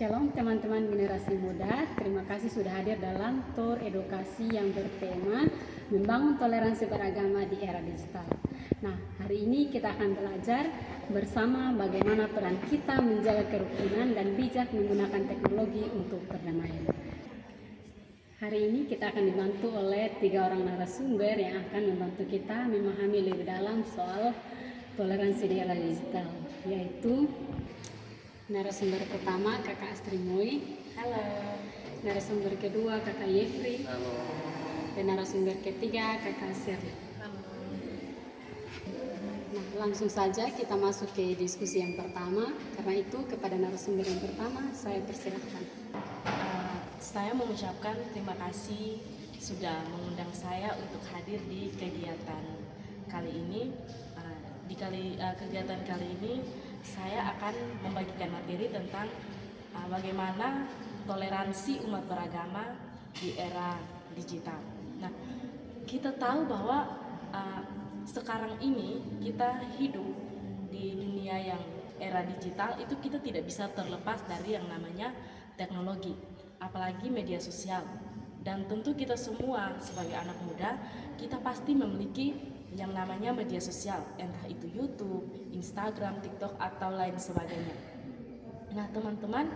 Shalom teman-teman generasi muda, terima kasih sudah hadir dalam tour edukasi yang bertema membangun toleransi beragama di era digital. Nah, hari ini kita akan belajar bersama bagaimana peran kita menjaga kerukunan dan bijak menggunakan teknologi untuk perdamaian. Hari ini kita akan dibantu oleh 3 orang narasumber yang akan membantu kita memahami lebih dalam soal toleransi di era digital, yaitu narasumber pertama Kakak Astri Moi. Halo. Narasumber kedua Kakak Yefri. Halo. Dan narasumber ketiga Kakak Shirley. Halo. Nah, langsung saja kita masuk ke diskusi yang pertama. Karena itu kepada narasumber yang pertama saya persilahkan. Saya mengucapkan terima kasih sudah mengundang saya untuk hadir di kegiatan kali ini. Kegiatan kali ini saya akan membagikan materi tentang bagaimana toleransi umat beragama di era digital. Nah, kita tahu bahwa sekarang ini kita hidup di dunia yang era digital, itu kita tidak bisa terlepas dari yang namanya teknologi, apalagi media sosial. Dan tentu kita semua sebagai anak muda, kita pasti memiliki yang namanya media sosial, entah itu YouTube, Instagram, TikTok, atau lain sebagainya. Nah teman-teman,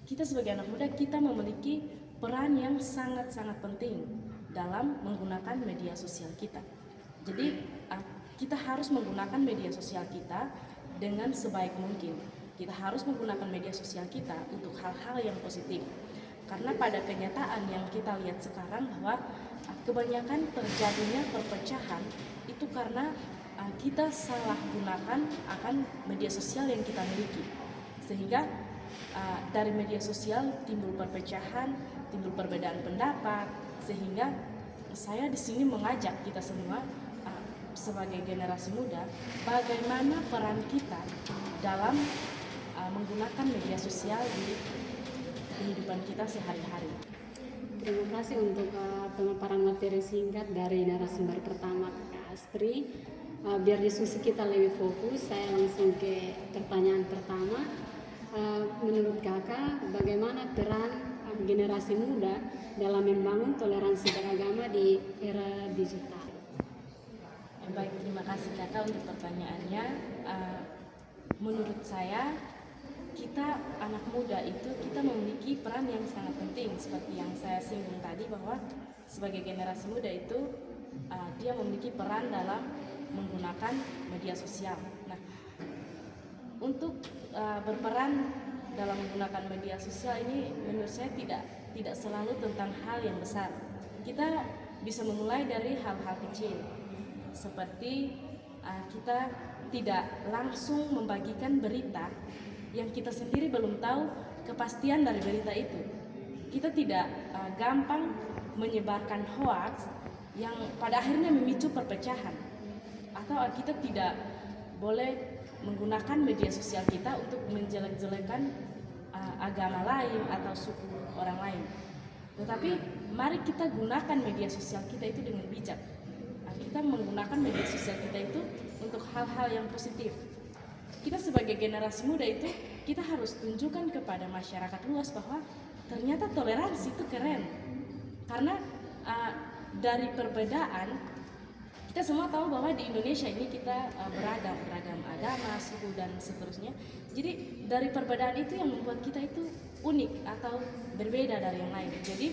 kita sebagai anak muda, kita memiliki peran yang sangat-sangat penting dalam menggunakan media sosial kita. Jadi kita harus menggunakan media sosial kita dengan sebaik mungkin. Kita harus menggunakan media sosial kita untuk hal-hal yang positif. Karena pada kenyataan yang kita lihat sekarang bahwa kebanyakan terjadinya perpecahan itu karena kita salah gunakan akan media sosial yang kita miliki. Sehingga dari media sosial timbul perpecahan, timbul perbedaan pendapat. Sehingga saya di sini mengajak kita semua sebagai generasi muda, bagaimana peran kita dalam menggunakan media sosial di kehidupan kita sehari-hari. Terima kasih untuk pemaparan materi singkat dari narasumber pertama Kakak Astri. Biar diskusi kita lebih fokus, saya langsung ke pertanyaan pertama. Menurut Kakak, bagaimana peran generasi muda dalam membangun toleransi beragama di era digital? Baik, terima kasih Kakak untuk pertanyaannya. Menurut saya, kita anak muda itu kita memiliki peran yang sangat penting, seperti yang saya singgung tadi, bahwa sebagai generasi muda itu dia memiliki peran dalam menggunakan media sosial. Nah, untuk berperan dalam menggunakan media sosial ini menurut saya tidak selalu tentang hal yang besar. Kita bisa memulai dari hal-hal kecil, seperti kita tidak langsung membagikan berita yang kita sendiri belum tahu kepastian dari berita itu. Kita tidak gampang menyebarkan hoaks yang pada akhirnya memicu perpecahan. Atau kita tidak boleh menggunakan media sosial kita untuk menjelek-jelekan agama lain atau suku orang lain. Tetapi mari kita gunakan media sosial kita itu dengan bijak. Kita menggunakan media sosial kita itu untuk hal-hal yang positif. Kita sebagai generasi muda itu kita harus tunjukkan kepada masyarakat luas bahwa ternyata toleransi itu keren. Karena dari perbedaan, kita semua tahu bahwa di Indonesia ini kita beragam agama, suku dan seterusnya. Jadi dari perbedaan itu yang membuat kita itu unik atau berbeda dari yang lain. Jadi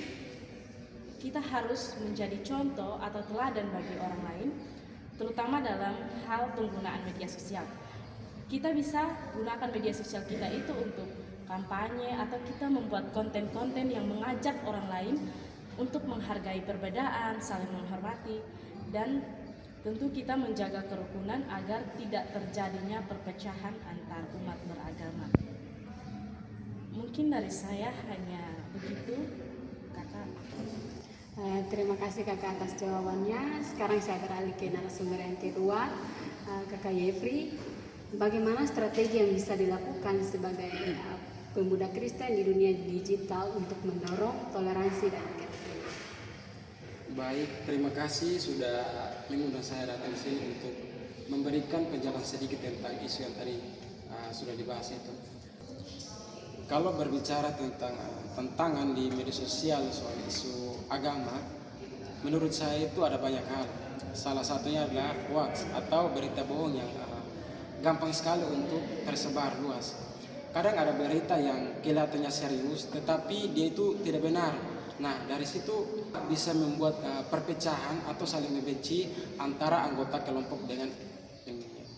kita harus menjadi contoh atau teladan bagi orang lain, terutama dalam hal penggunaan media sosial. Kita bisa gunakan media sosial kita itu untuk kampanye, atau kita membuat konten-konten yang mengajak orang lain untuk menghargai perbedaan, saling menghormati, dan tentu kita menjaga kerukunan agar tidak terjadinya perpecahan antar umat beragama. Mungkin dari saya hanya begitu, Kakak. Terima kasih Kakak atas jawabannya. Sekarang saya beralih ke narasumber yang kedua, Kakak Yefri. Bagaimana strategi yang bisa dilakukan sebagai pemuda Kristen di dunia digital untuk mendorong toleransi dan kerukunan? Baik, terima kasih sudah mengundang saya datang di sini untuk memberikan penjelasan sedikit tentang isu yang tadi sudah dibahas itu. Kalau berbicara tentang tantangan di media sosial soal isu agama, menurut saya itu ada banyak hal. Salah satunya adalah hoax atau berita bohong yang gampang sekali untuk tersebar luas. Kadang ada berita yang kelihatannya serius, tetapi dia itu tidak benar. Nah, dari situ bisa membuat perpecahan atau saling membenci antara anggota kelompok dengan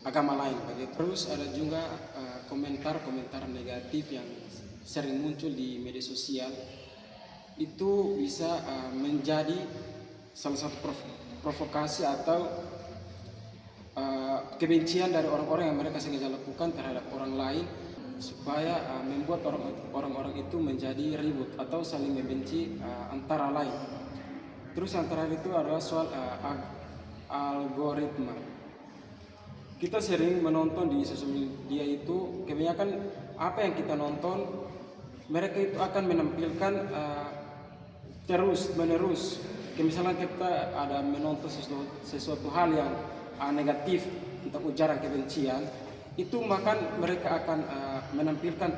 agama lain. Terus ada juga komentar-komentar negatif yang sering muncul di media sosial. Itu bisa menjadi salah satu provokasi atau kebencian dari orang-orang yang mereka sengaja lakukan terhadap orang lain, supaya membuat orang-orang itu menjadi ribut atau saling membenci antara lain. Terus yang terakhir itu adalah soal algoritma. Kita sering menonton di sosial media itu, kebanyakan apa yang kita nonton mereka itu akan menampilkan terus menerus. Misalnya kita ada menonton sesuatu hal yang negatif tentang ujaran kebencian, itu maka mereka akan menampilkan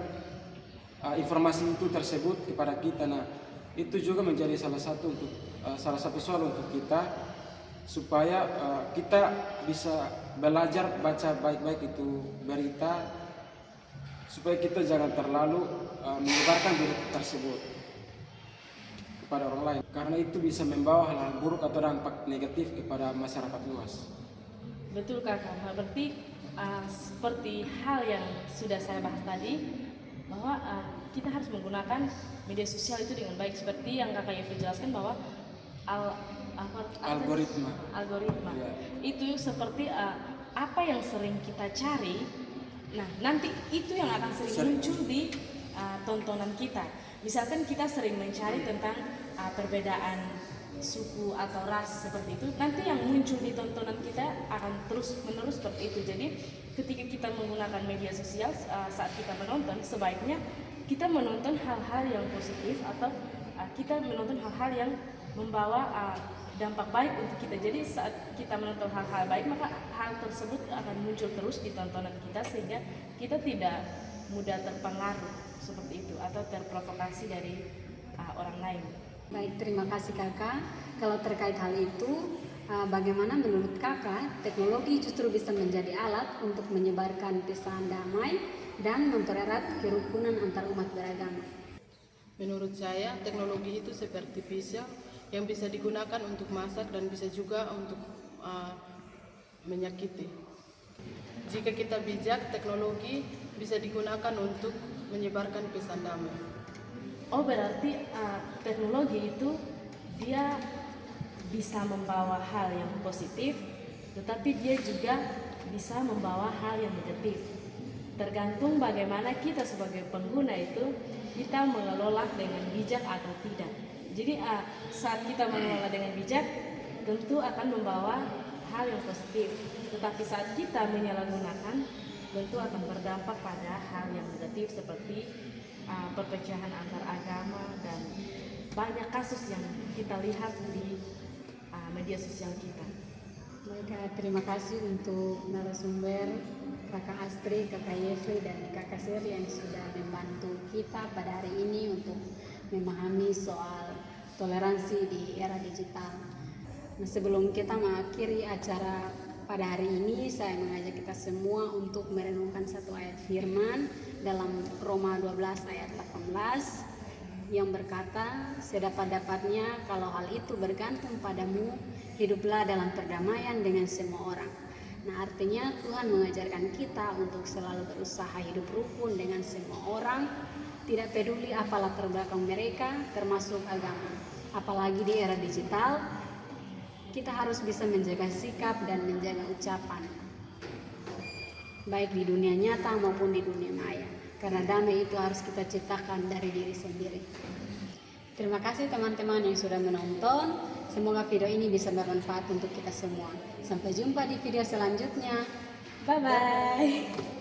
informasi itu tersebut kepada kita. Nah, itu juga menjadi salah satu soal untuk kita, supaya kita bisa belajar baca baik-baik itu berita, supaya kita jangan terlalu menyebarkan berita tersebut kepada orang lain, karena itu bisa membawa hal-hal buruk atau dampak negatif kepada masyarakat luas. Betul Kakak, berarti seperti hal yang sudah saya bahas tadi, bahwa kita harus menggunakan media sosial itu dengan baik, seperti yang Kakak Yefri jelaskan bahwa algoritma Ya. itu seperti apa yang sering kita cari, nah nanti itu yang akan sering muncul di tontonan kita. Misalkan kita sering mencari tentang perbedaan suku atau ras seperti itu, nanti yang muncul di tontonan kita akan terus menerus seperti itu. Jadi ketika kita menggunakan media sosial saat kita menonton, sebaiknya kita menonton hal-hal yang positif, atau kita menonton hal-hal yang membawa dampak baik untuk kita. Jadi saat kita menonton hal-hal baik, maka hal tersebut akan muncul terus di tontonan kita, sehingga kita tidak mudah terpengaruh seperti itu atau terprovokasi dari orang lain. Baik, terima kasih Kakak. Kalau terkait hal itu, bagaimana menurut Kakak teknologi justru bisa menjadi alat untuk menyebarkan pesan damai dan mempererat kerukunan antar umat beragama? Menurut saya, teknologi itu seperti pisau yang bisa digunakan untuk masak dan bisa juga untuk menyakiti. Jika kita bijak, teknologi bisa digunakan untuk menyebarkan pesan damai. Oh, berarti teknologi itu dia bisa membawa hal yang positif, tetapi dia juga bisa membawa hal yang negatif. Tergantung bagaimana kita sebagai pengguna itu, kita mengelola dengan bijak atau tidak. Jadi saat kita mengelola dengan bijak, tentu akan membawa hal yang positif. Tetapi saat kita menyalahgunakan, tentu akan berdampak pada hal yang negatif, seperti perpecahan antar agama dan banyak kasus yang kita lihat di media sosial kita. Baik, terima kasih untuk narasumber Kakak Astri, Kakak Yefri, dan Kakak Seri yang sudah membantu kita pada hari ini untuk memahami soal toleransi di era digital. Nah, sebelum kita mengakhiri acara pada hari ini, saya mengajak kita semua untuk merenungkan satu ayat firman dalam Roma 12 ayat 18 yang berkata, "Sedapat-dapatnya kalau hal itu bergantung padamu, hiduplah dalam perdamaian dengan semua orang." Nah, artinya Tuhan mengajarkan kita untuk selalu berusaha hidup rukun dengan semua orang, tidak peduli apa latar belakang mereka, termasuk agama. Apalagi di era digital, kita harus bisa menjaga sikap dan menjaga ucapan, baik di dunia nyata maupun di dunia maya. Karena damai itu harus kita ciptakan dari diri sendiri. Terima kasih teman-teman yang sudah menonton. Semoga video ini bisa bermanfaat untuk kita semua. Sampai jumpa di video selanjutnya. Bye-bye.